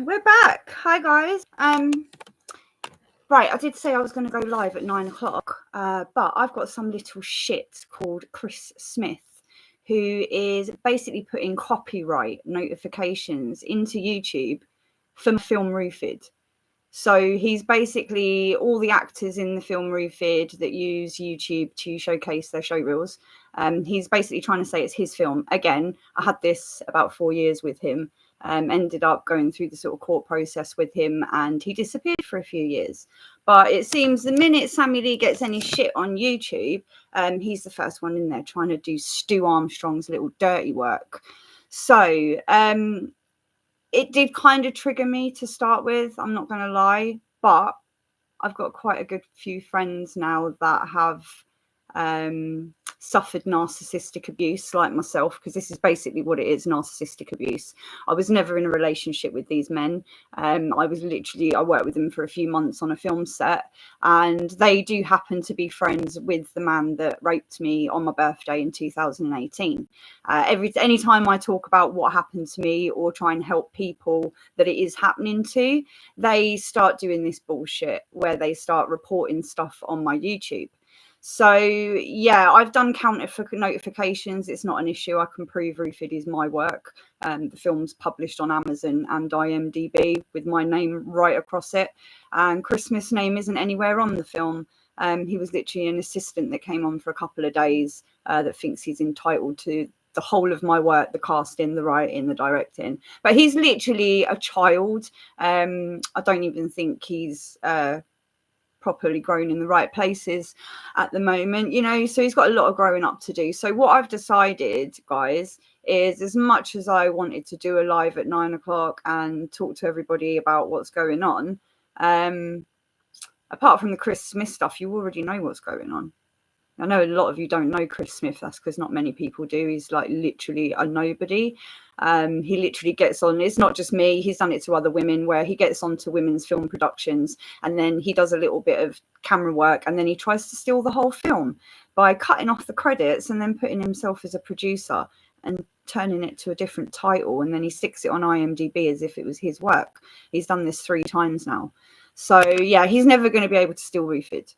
We're back. Hi guys. Right, I did say I was going to go live at 9 o'clock, but I've got some little shit called Chris Smith, who is basically putting copyright notifications into YouTube for film Roofed. So he's basically all the actors in the film Roofed that use YouTube to showcase their show reels. He's basically trying to say it's his film. Again, I had this about 4 years with him. Ended up going through the sort of court process with him, and he disappeared for a few years. But it seems the minute Sammy Lee gets any shit on YouTube, he's the first one in there trying to do Stu Armstrong's little dirty work. So it did kind of trigger me to start with, I'm not going to lie, but I've got quite a good few friends now that have suffered narcissistic abuse like myself, because this is basically what it is, narcissistic abuse. I was never in a relationship with these men. I worked with them for a few months on a film set, and they do happen to be friends with the man that raped me on my birthday in 2018. Anytime I talk about what happened to me or try and help people that it is happening to, they start doing this bullshit where they start reporting stuff on my YouTube. So, yeah, I've done counter for notifications. It's not an issue. I can prove Roofed is my work. The film's published on Amazon and IMDb with my name right across it. And Chris Smith's name isn't anywhere on the film. He was literally an assistant that came on for a couple of days that thinks he's entitled to the whole of my work, the casting, the writing, the directing. But he's literally a child. I don't even think he's properly grown in the right places at the moment, so he's got a lot of growing up to do. So what I've decided, guys, is as much as I wanted to do a live at 9 o'clock and talk to everybody about what's going on, apart from the Chris Smith stuff, you already know what's going on. I know a lot of you don't know Chris Smith. That's because not many people do. He's like literally a nobody. He literally gets on. It's not just me. He's done it to other women, where he gets on to women's film productions and then he does a little bit of camera work and then he tries to steal the whole film by cutting off the credits and then putting himself as a producer and turning it to a different title. And then he sticks it on IMDb as if it was his work. He's done this 3 times now. So, yeah, he's never going to be able to steal Roofed.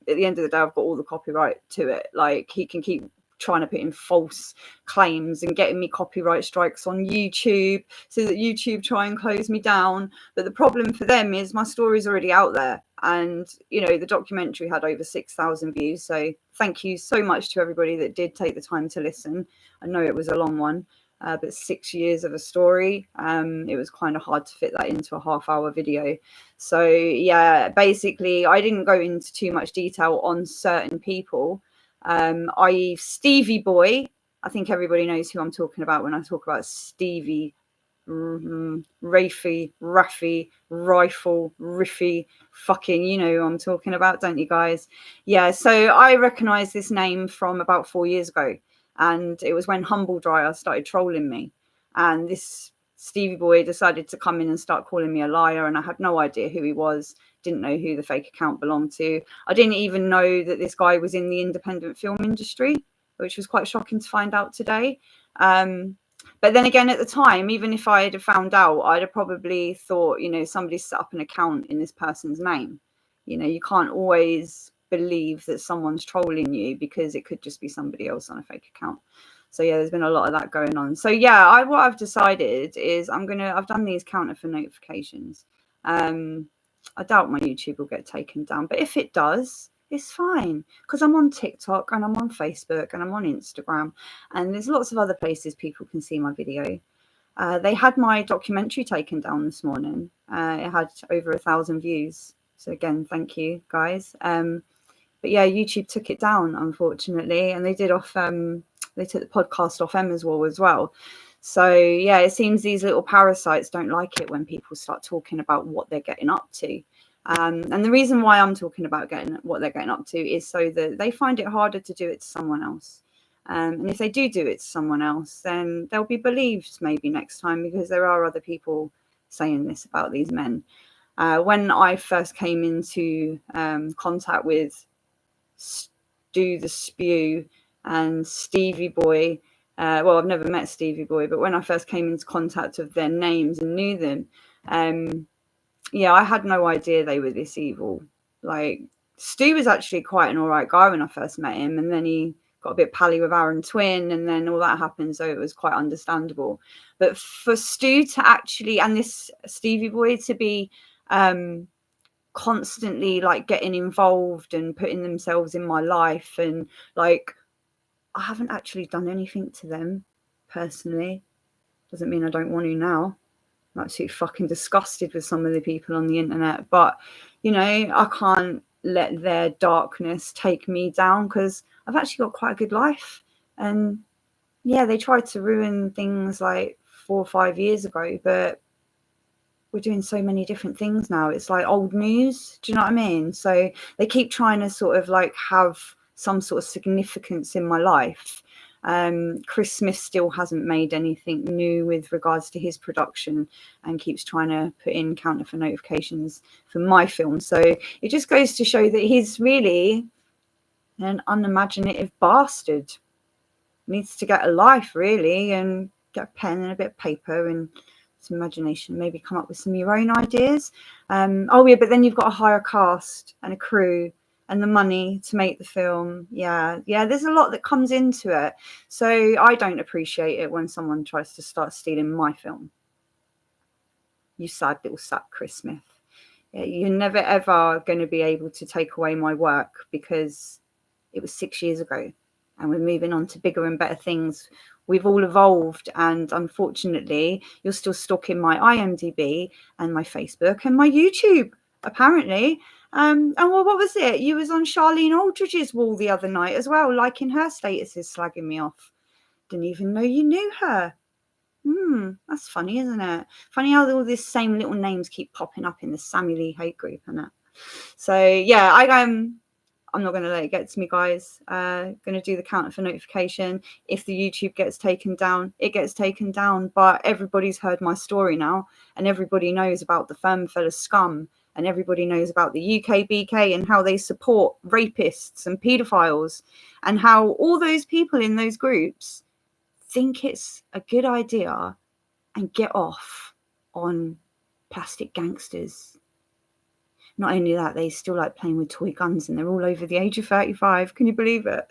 At the end of the day, I've got all the copyright to it. Like, he can keep trying to put in false claims and getting me copyright strikes on YouTube so that YouTube try and close me down. But the problem for them is my story's already out there. And, the documentary had over 6,000 views. So thank you so much to everybody that did take the time to listen. I know it was a long one, but 6 years of a story. It was kind of hard to fit that into a half-hour video. So, yeah, basically, I didn't go into too much detail on certain people, i.e. Stevie Boy. I think everybody knows who I'm talking about when I talk about Stevie, Raffy, Rifle, Riffy, fucking, you know who I'm talking about, don't you guys? Yeah, so I recognise this name from about 4 years ago. And it was when Humble Dryer started trolling me. And this Stevie Boy decided to come in and start calling me a liar. And I had no idea who he was. Didn't know who the fake account belonged to. I didn't even know that this guy was in the independent film industry, which was quite shocking to find out today. But then again, at the time, even if I had found out, I'd have probably thought, somebody set up an account in this person's name. You can't always believe that someone's trolling you, because it could just be somebody else on a fake account. So yeah, there's been a lot of that going on. So yeah, what I've decided is I've done these counter for notifications. I doubt my YouTube will get taken down, but if it does, it's fine, because I'm on TikTok and I'm on Facebook and I'm on Instagram, and there's lots of other places people can see my video. They had my documentary taken down this morning. It had over 1,000 views. So again, thank you guys. But yeah, YouTube took it down, unfortunately, and they took the podcast off Emma's wall as well. So yeah, it seems these little parasites don't like it when people start talking about what they're getting up to. And the reason why I'm talking about what they're getting up to is so that they find it harder to do it to someone else. And if they do it to someone else, then they'll be believed maybe next time, because there are other people saying this about these men. When I first came into contact with Stu the Spew and Stevie Boy, well, I've never met Stevie Boy, but when I first came into contact with their names and knew them, Yeah, I had no idea they were this evil. Like, Stu was actually quite an all right guy when I first met him, and then he got a bit pally with Aaron Twin, and then all that happened, so it was quite understandable. But for Stu to actually, and this Stevie boy to be constantly like getting involved and putting themselves in my life, and like, I haven't actually done anything to them personally. Doesn't mean I don't want to now. I'm absolutely fucking disgusted with some of the people on the internet, but you know, I can't let their darkness take me down, because I've actually got quite a good life. And yeah, they tried to ruin things like 4 or 5 years ago, but we're doing so many different things now. It's like old news. Do you know what I mean? So they keep trying to sort of like have some sort of significance in my life. Chris Smith still hasn't made anything new with regards to his production, and keeps trying to put in counter for notifications for my film. So it just goes to show that he's really an unimaginative bastard. Needs to get a life, really, and get a pen and a bit of paper and some imagination, maybe come up with some of your own ideas. Oh yeah, but then you've got to hire a cast and a crew and the money to make the film. Yeah, there's a lot that comes into it. So I don't appreciate it when someone tries to start stealing my film. You sad little sap, Chris Smith. Yeah, you're never ever going to be able to take away my work, because it was 6 years ago and we're moving on to bigger and better things. We've all evolved, and unfortunately you're still stalking my IMDb and my Facebook and my YouTube, apparently. And well, what was it? You was on Charlene Aldridge's wall the other night as well, liking her statuses, slagging me off. Didn't even know you knew her. That's funny, isn't it? Funny how all these same little names keep popping up in the Sammy Lee hate group, isn't it? So yeah, I'm not going to let it get to me, guys. Going to do the counter for notification. If the YouTube gets taken down, it gets taken down. But everybody's heard my story now, and everybody knows about the Fernfella scum, and everybody knows about the UKBK and how they support rapists and paedophiles, and how all those people in those groups think it's a good idea and get off on plastic gangsters. Not only that, they still like playing with toy guns, and they're all over the age of 35. Can you believe it?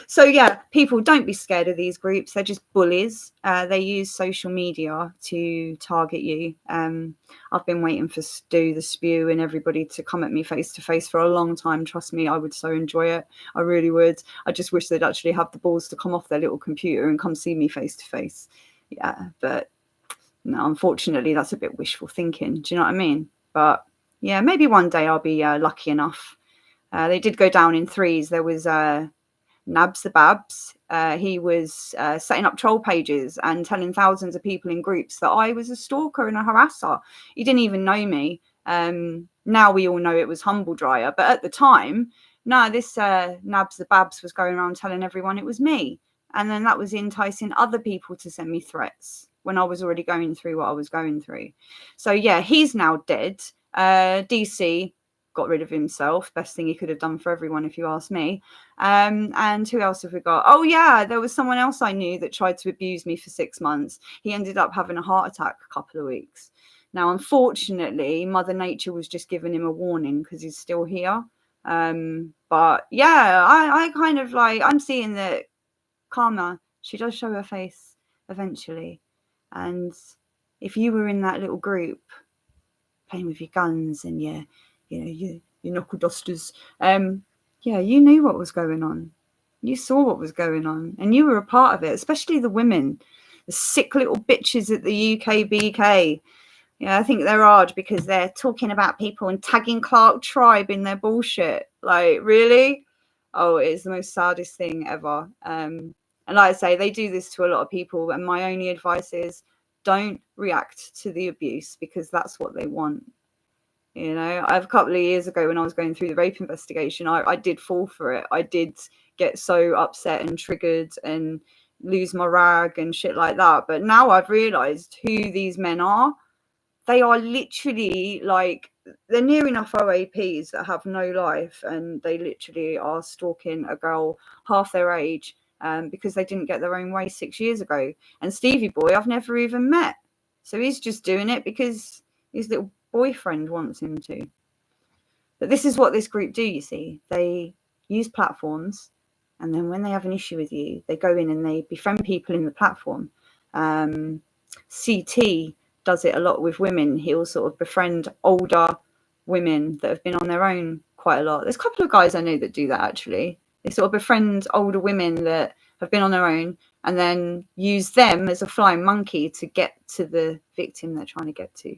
So yeah, people, don't be scared of these groups. They're just bullies. They use social media to target you. I've been waiting for Stu the Spew and everybody to come at me face to face for a long time. Trust me, I would so enjoy it. I really would. I just wish they'd actually have the balls to come off their little computer and come see me face to face. Yeah, but no, unfortunately, that's a bit wishful thinking. Do you know what I mean? But yeah, maybe one day I'll be lucky enough. They did go down in threes. There was Nabs the Babs. He was setting up troll pages and telling thousands of people in groups that I was a stalker and a harasser. He didn't even know me. Now we all know it was Humble Dryer. But at the time, no, this Nabs the Babs was going around telling everyone it was me. And then that was enticing other people to send me threats when I was already going through what I was going through. So yeah, he's now dead. DC got rid of himself. Best thing he could have done for everyone, if you ask me. And who else have we got? Oh yeah, there was someone else I knew that tried to abuse me for 6 months. He ended up having a heart attack a couple of weeks. Now, unfortunately, Mother Nature was just giving him a warning because he's still here. But yeah, I kind of like, I'm seeing that karma, she does show her face eventually. And if you were in that little group playing with your guns and your knuckle dusters, yeah, you knew what was going on. You saw what was going on, and you were a part of it, especially the women, the sick little bitches at the UKBK. Yeah, I think they're odd because they're talking about people and tagging Clark Tribe in their bullshit. Like, really? Oh, it's the most saddest thing ever. And like I say, they do this to a lot of people, and my only advice is don't react to the abuse, because that's what they want. You know, a couple of years ago when I was going through the rape investigation, I did fall for it. I did get so upset and triggered and lose my rag and shit like that. But now I've realised who these men are. They are literally like, they're near enough OAPs that have no life, and they literally are stalking a girl half their age because they didn't get their own way 6 years ago. And Stevie Boy, I've never even met. So he's just doing it because His little boyfriend wants him to. But this is what this group do, you see. They use platforms, and then when they have an issue with you, they go in and they befriend people in the platform. CT does it a lot with women. He'll sort of befriend older women that have been on their own quite a lot. There's a couple of guys I know that do that, actually. They sort of befriend older women that have been on their own and then use them as a flying monkey to get to the victim they're trying to get to.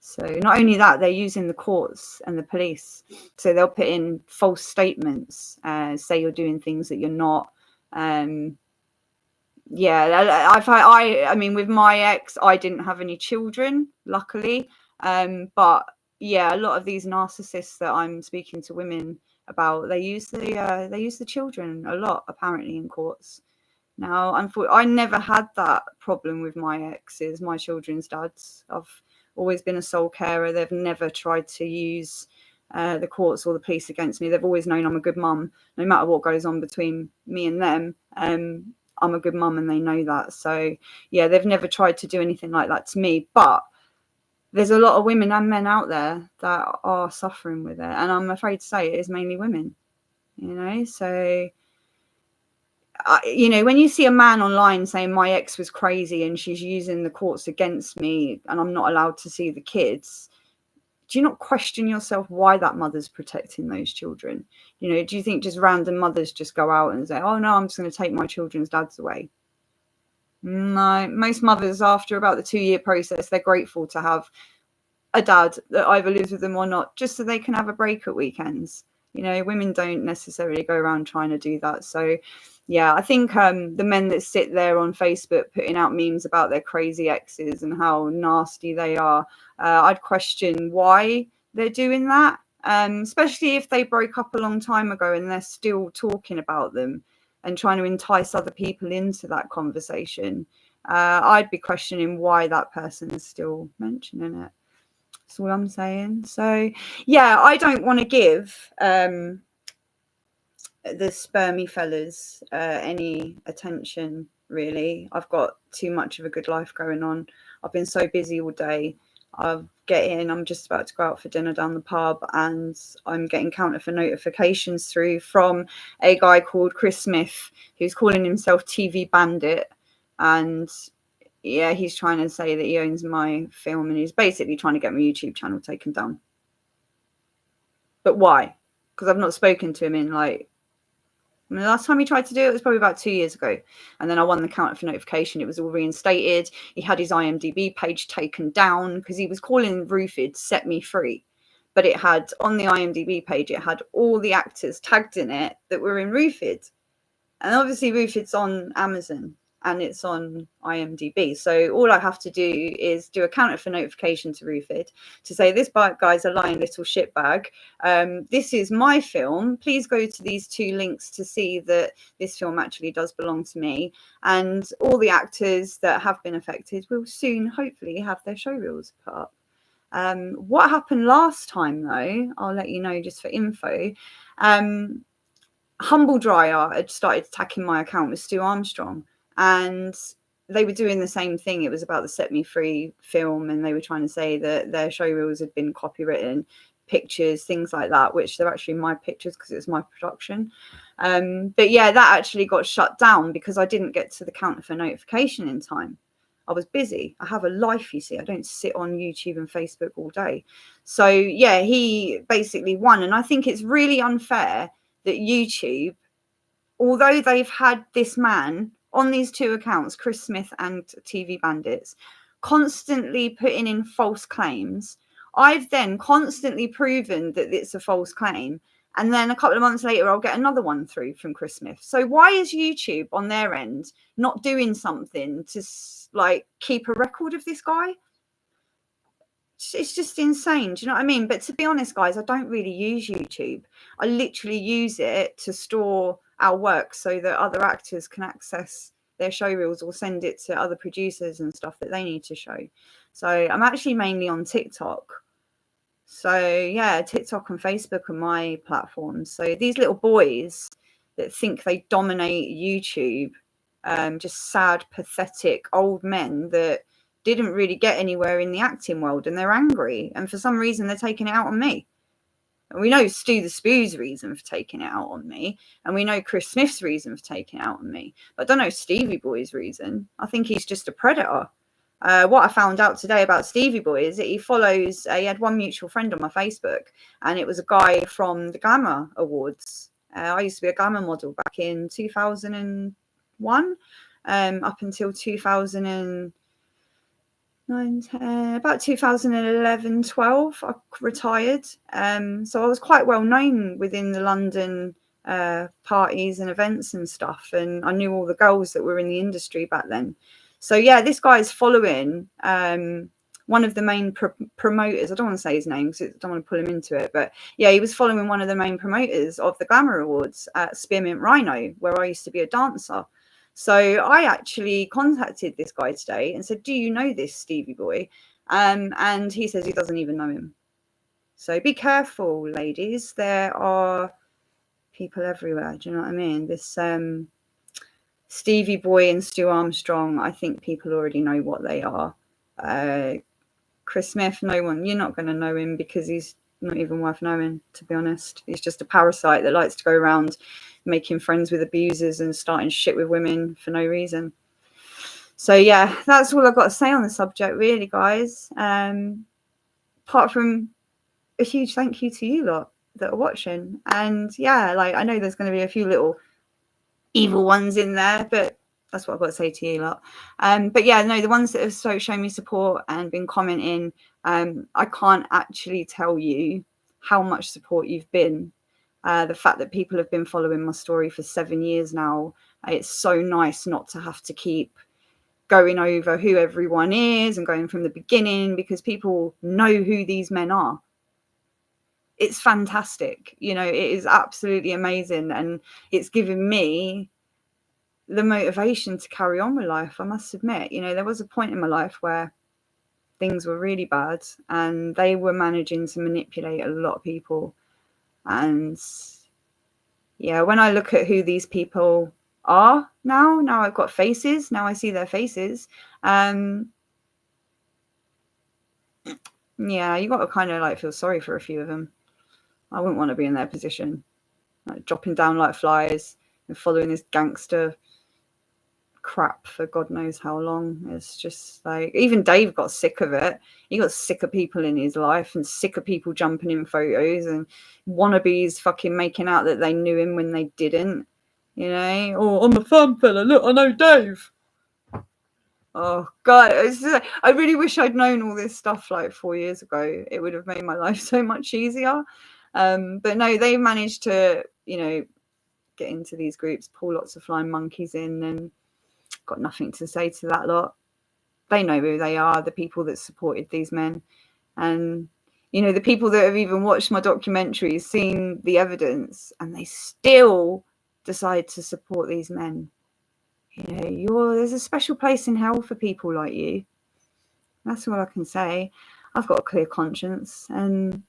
So not only that, they're using the courts and the police. So they'll put in false statements, say you're doing things that you're not. Yeah, I mean, with my ex, I didn't have any children, luckily. But yeah, a lot of these narcissists that I'm speaking to women about, they use the children a lot, apparently, in courts. Now, I never had that problem with my exes, my children's dads. I've always been a sole carer. They've never tried to use the courts or the police against me. They've always known I'm a good mum, no matter what goes on between me and them. I'm a good mum and they know that. So yeah, they've never tried to do anything like that to me. But there's a lot of women and men out there that are suffering with it. And I'm afraid to say it is mainly women, you know. So, you know, when you see a man online saying my ex was crazy and she's using the courts against me and I'm not allowed to see the kids, do you not question yourself why that mother's protecting those children? You know, do you think just random mothers just go out and say, oh no, I'm just going to take my children's dads away? No, most mothers, after about the 2-year process, they're grateful to have a dad that either lives with them or not, just so they can have a break at weekends. You know, women don't necessarily go around trying to do that. So yeah, I think the men that sit there on Facebook putting out memes about their crazy exes and how nasty they are, I'd question why they're doing that, especially if they broke up a long time ago and they're still talking about them and trying to entice other people into that conversation. I'd be questioning why that person is still mentioning it. That's all I'm saying. So yeah, I don't want to give the spermy fellas any attention, really. I've got too much of a good life going on. I've been so busy all day. I'm just about to go out for dinner down the pub, and I'm getting counter notifications through from a guy called Chris Smith, who's calling himself TV Bandit. And yeah, he's trying to say that he owns my film, and he's basically trying to get my YouTube channel taken down. But why? Because I've not spoken to him in the last time he tried to do it was probably about 2 years ago. And then I won the counter for notification. It was all reinstated. He had his IMDb page taken down because he was calling Roofed Set Me Free. But it had, on the IMDb page, it had all the actors tagged in it that were in Roofed. And obviously Roofed's on Amazon and it's on IMDb. So all I have to do is do a counter for notification to Roofed to say, this guy's a lying little shitbag. This is my film. Please go to these 2 links to see that this film actually does belong to me. And all the actors that have been affected will soon, hopefully, have their show reels put up. What happened last time, though, I'll let you know just for info. Humble Dryer had started attacking my account with Stu Armstrong, and they were doing the same thing. It was about the Set Me Free film, and they were trying to say that their show reels had been copywritten, pictures, things like that, which they're actually my pictures because it's my production. But yeah, that actually got shut down because I didn't get to the counter for notification in time. I was busy. I have a life, you see. I don't sit on YouTube and Facebook all day. So yeah, he basically won. And I think it's really unfair that YouTube, although they've had this man on these 2 accounts, Chris Smith and TV Bandits, constantly putting in false claims, I've then constantly proven that it's a false claim. And then a couple of months later, I'll get another one through from Chris Smith. So why is YouTube on their end not doing something to keep a record of this guy? It's just insane. Do you know what I mean? But to be honest, guys, I don't really use YouTube. I literally use it to store our work so that other actors can access their show reels or send it to other producers and stuff that they need to show. So I'm actually mainly on TikTok. So yeah, TikTok and Facebook are my platforms. So these little boys that think they dominate YouTube, just sad, pathetic old men that didn't really get anywhere in the acting world, and they're angry, and for some reason they're taking it out on me. And we know Stu the Spoo's reason for taking it out on me, and we know Chris Smith's reason for taking it out on me, but I don't know Stevie Boy's reason. I think he's just a predator. What I found out today about Stevie Boy is that he had one mutual friend on my Facebook, and it was a guy from the Glamour Awards. I used to be a glamour model back in 2001, up until 2009, 10, about 2011, 12, I retired. So I was quite well known within the London parties and events and stuff, and I knew all the girls that were in the industry back then. So yeah, this guy's following one of the main promoters. I don't want to say his name because I don't want to pull him into it, but yeah, he was following one of the main promoters of the Glamour Awards at Spearmint Rhino, where I used to be a dancer. So I actually contacted this guy today and said, do you know this Stevie Boy? And he says he doesn't even know him. So be careful, ladies. There are people everywhere. Do you know what I mean? This Stevie Boy and Stu Armstrong, I think people already know what they are. Chris Smith, you're not going to know him because he's not even worth knowing, to be honest. He's just a parasite that likes to go around making friends with abusers and starting shit with women for no reason. So yeah, that's all I've got to say on the subject, really, guys. Apart from a huge thank you to you lot that are watching. And yeah, like, I know there's going to be a few little evil ones in there, but that's what I've got to say to you lot. But yeah, no, the ones that have shown me support and been commenting, I can't actually tell you how much support you've been. The fact that people have been following my story for 7 years now, it's so nice not to have to keep going over who everyone is and going from the beginning, because people know who these men are. It's fantastic. You know, it is absolutely amazing. And it's given me the motivation to carry on with life, I must admit. You know, there was a point in my life where things were really bad and they were managing to manipulate a lot of people. And yeah, when I look at who these people are now I've got faces, now I see their faces. Yeah, you got to kind of like feel sorry for a few of them. I wouldn't want to be in their position, like dropping down like flies and following this gangster crap for God knows how long. It's just like, even Dave got sick of it. He got sick of people in his life and sick of people jumping in photos and wannabes fucking making out that they knew him when they didn't, you know. Oh, I'm a fun fella, look, I know Dave. Oh God, it's just, I really wish I'd known all this stuff like 4 years ago. It would have made my life so much easier. But no, they managed to, you know, get into these groups, pull lots of flying monkeys in, and got nothing to say to that lot. They know who they are, the people that supported these men. And, you know, the people that have even watched my documentaries, seen the evidence, and they still decide to support these men. You know, there's a special place in hell for people like you. That's all I can say. I've got a clear conscience and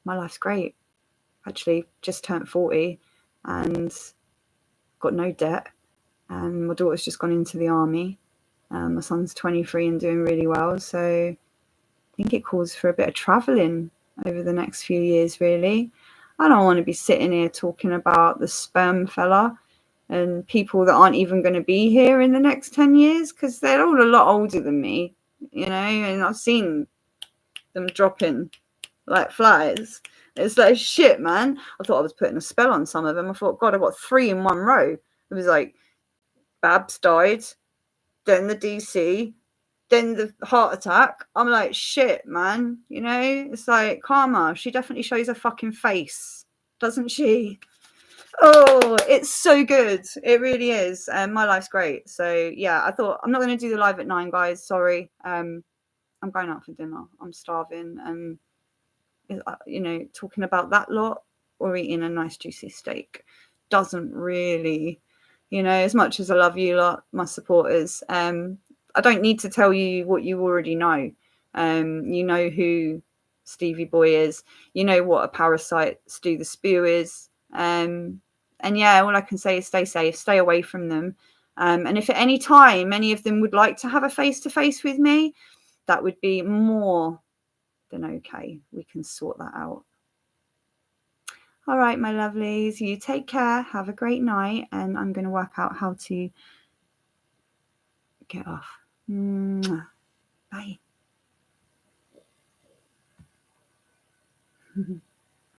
my life's great. Actually, just turned 40 and got no debt. And my daughter's just gone into the army. My son's 23 and doing really well. So I think it calls for a bit of travelling over the next few years, really. I don't want to be sitting here talking about the sperm fella and people that aren't even going to be here in the next 10 years, because they're all a lot older than me, you know, and I've seen them dropping like flies. It's like, shit, man. I thought I was putting a spell on some of them. I thought, God, I got 3 in one row. It was like, Babs died, then the DC, then the heart attack. I'm like, shit, man. You know, it's like karma. She definitely shows her fucking face, doesn't she? Oh, it's so good. It really is. My life's great. So yeah, I thought I'm not going to do the live at 9, guys. Sorry. I'm going out for dinner. I'm starving, and you know, talking about that lot or eating a nice juicy steak doesn't really, you know, as much as I love you lot, my supporters, I don't need to tell you what you already know. You know who Stevie Boy is. You know what a parasite Stu the Spew is. And yeah, all I can say is stay safe, stay away from them. And if at any time any of them would like to have a face-to-face with me, that would be more than okay. We can sort that out. All right, my lovelies, you take care. Have a great night. And I'm going to work out how to get off. Bye.